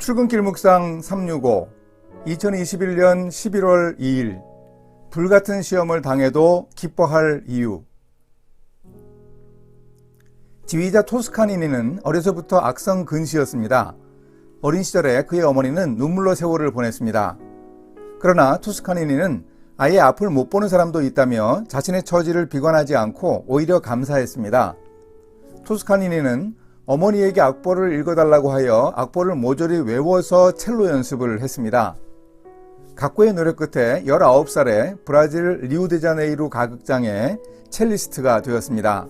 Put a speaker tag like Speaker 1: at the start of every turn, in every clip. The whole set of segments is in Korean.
Speaker 1: 출근길 묵상 365 2021년 11월 2일 불같은 시험을 당해도 기뻐할 이유. 지휘자 토스카니니는 어려서부터 악성 근시였습니다. 어린 시절에 그의 어머니는 눈물로 세월을 보냈습니다. 그러나 토스카니니는 아예 앞을 못 보는 사람도 있다며 자신의 처지를 비관하지 않고 오히려 감사했습니다. 토스카니니는 어머니에게 악보를 읽어달라고 하여 악보를 모조리 외워서 첼로 연습을 했습니다. 각고의 노력 끝에 19살에 브라질 리우데자네이루 가극장의 첼리스트가 되었습니다.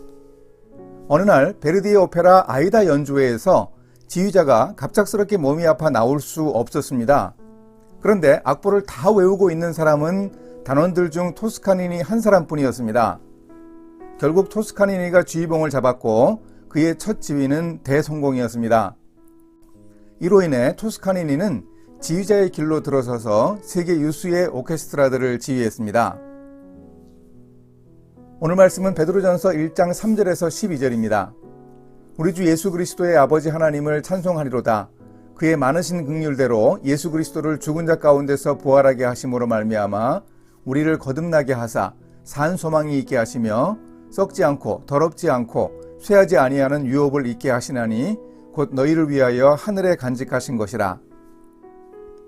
Speaker 1: 어느 날 베르디의 오페라 아이다 연주회에서 지휘자가 갑작스럽게 몸이 아파 나올 수 없었습니다. 그런데 악보를 다 외우고 있는 사람은 단원들 중 토스카니니 한 사람뿐이었습니다. 결국 토스카니니가 지휘봉을 잡았고 그의 첫 지휘는 대성공이었습니다. 이로 인해 토스카니니는 지휘자의 길로 들어서서 세계 유수의 오케스트라들을 지휘했습니다. 오늘 말씀은 베드로전서 1장 3절에서 12절입니다. 우리 주 예수 그리스도의 아버지 하나님을 찬송하리로다. 그의 많으신 긍휼대로 예수 그리스도를 죽은 자 가운데서 부활하게 하심으로 말미암아 우리를 거듭나게 하사 산 소망이 있게 하시며 썩지 않고 더럽지 않고 쇠하지 아니하는 유업을 있게 하시나니 곧 너희를 위하여 하늘에 간직하신 것이라.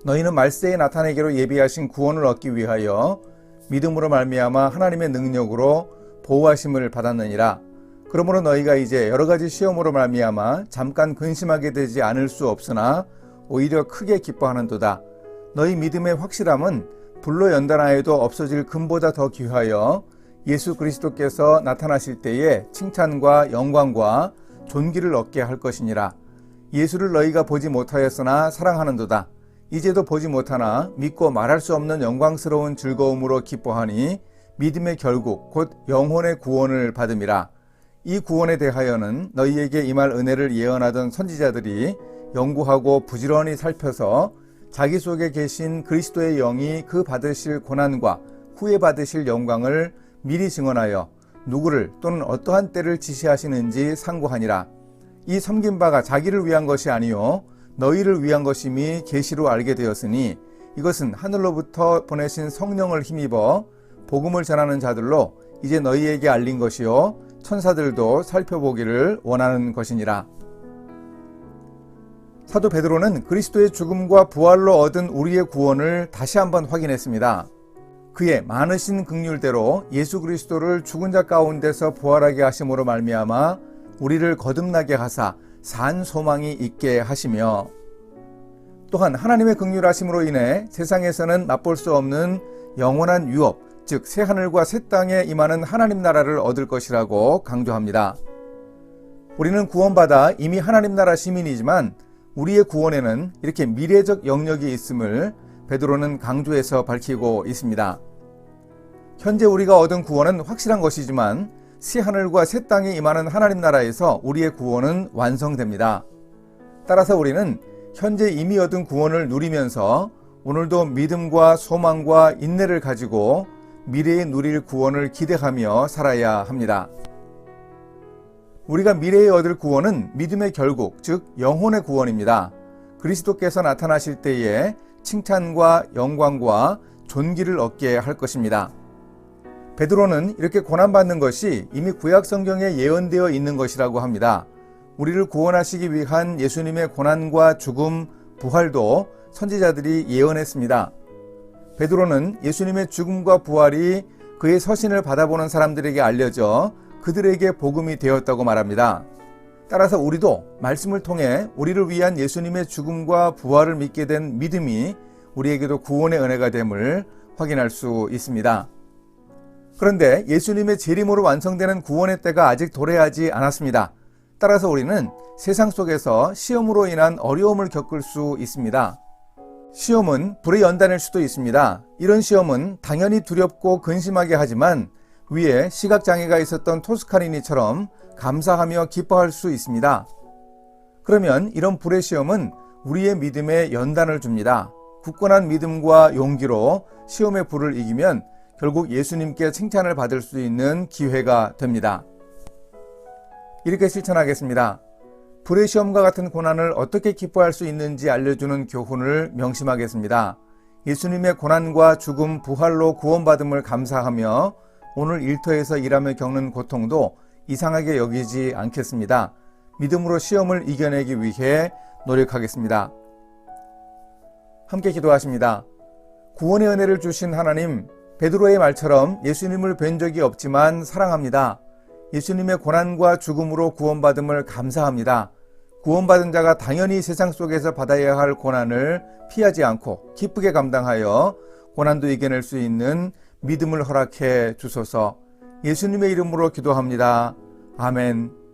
Speaker 1: 너희는 말세에 나타내기로 예비하신 구원을 얻기 위하여 믿음으로 말미암아 하나님의 능력으로 보호하심을 받았느니라. 그러므로 너희가 이제 여러 가지 시험으로 말미암아 잠깐 근심하게 되지 않을 수 없으나 오히려 크게 기뻐하는도다. 너희 믿음의 확실함은 불로 연단하여도 없어질 금보다 더 귀하여 예수 그리스도께서 나타나실 때에 칭찬과 영광과 존귀를 얻게 할 것이니라. 예수를 너희가 보지 못하였으나 사랑하는도다. 이제도 보지 못하나 믿고 말할 수 없는 영광스러운 즐거움으로 기뻐하니 믿음의 결국 곧 영혼의 구원을 받음이라. 이 구원에 대하여는 너희에게 임할 은혜를 예언하던 선지자들이 연구하고 부지런히 살펴서 자기 속에 계신 그리스도의 영이 그 받으실 고난과 후에 받으실 영광을 미리 증언하여 누구를 또는 어떠한 때를 지시하시는지 상고하니라. 이 섬긴 바가 자기를 위한 것이 아니요 너희를 위한 것임이 계시로 알게 되었으니 이것은 하늘로부터 보내신 성령을 힘입어 복음을 전하는 자들로 이제 너희에게 알린 것이요 천사들도 살펴보기를 원하는 것이니라. 사도 베드로는 그리스도의 죽음과 부활로 얻은 우리의 구원을 다시 한번 확인했습니다. 그의 많으신 긍휼대로 예수 그리스도를 죽은 자 가운데서 부활하게 하심으로 말미암아 우리를 거듭나게 하사 산 소망이 있게 하시며 또한 하나님의 긍휼하심으로 인해 세상에서는 맛볼 수 없는 영원한 유업, 즉 새하늘과 새 땅에 임하는 하나님 나라를 얻을 것이라고 강조합니다. 우리는 구원받아 이미 하나님 나라 시민이지만 우리의 구원에는 이렇게 미래적 영역이 있음을 베드로는 강조해서 밝히고 있습니다. 현재 우리가 얻은 구원은 확실한 것이지만 새하늘과 새 땅에 임하는 하나님 나라에서 우리의 구원은 완성됩니다. 따라서 우리는 현재 이미 얻은 구원을 누리면서 오늘도 믿음과 소망과 인내를 가지고 미래에 누릴 구원을 기대하며 살아야 합니다. 우리가 미래에 얻을 구원은 믿음의 결국, 즉 영혼의 구원입니다. 그리스도께서 나타나실 때에 칭찬과 영광과 존귀를 얻게 할 것입니다. 베드로는 이렇게 고난받는 것이 이미 구약 성경에 예언되어 있는 것이라고 합니다. 우리를 구원하시기 위한 예수님의 고난과 죽음, 부활도 선지자들이 예언했습니다. 베드로는 예수님의 죽음과 부활이 그의 서신을 받아보는 사람들에게 알려져 그들에게 복음이 되었다고 말합니다. 따라서 우리도 말씀을 통해 우리를 위한 예수님의 죽음과 부활을 믿게 된 믿음이 우리에게도 구원의 은혜가 됨을 확인할 수 있습니다. 그런데 예수님의 재림으로 완성되는 구원의 때가 아직 도래하지 않았습니다. 따라서 우리는 세상 속에서 시험으로 인한 어려움을 겪을 수 있습니다. 시험은 불의 연단일 수도 있습니다. 이런 시험은 당연히 두렵고 근심하게 하지만 위에 시각장애가 있었던 토스카니니처럼 감사하며 기뻐할 수 있습니다. 그러면 이런 불의 시험은 우리의 믿음에 연단을 줍니다. 굳건한 믿음과 용기로 시험의 불을 이기면 결국 예수님께 칭찬을 받을 수 있는 기회가 됩니다. 이렇게 실천하겠습니다. 불의 시험과 같은 고난을 어떻게 기뻐할 수 있는지 알려주는 교훈을 명심하겠습니다. 예수님의 고난과 죽음, 부활로 구원받음을 감사하며 오늘 일터에서 일하며 겪는 고통도 이상하게 여기지 않겠습니다. 믿음으로 시험을 이겨내기 위해 노력하겠습니다. 함께 기도하십니다. 구원의 은혜를 주신 하나님, 베드로의 말처럼 예수님을 뵌 적이 없지만 사랑합니다. 예수님의 고난과 죽음으로 구원받음을 감사합니다. 구원받은 자가 당연히 세상 속에서 받아야 할 고난을 피하지 않고 기쁘게 감당하여 고난도 이겨낼 수 있는 믿음을 허락해 주소서. 예수님의 이름으로 기도합니다. 아멘.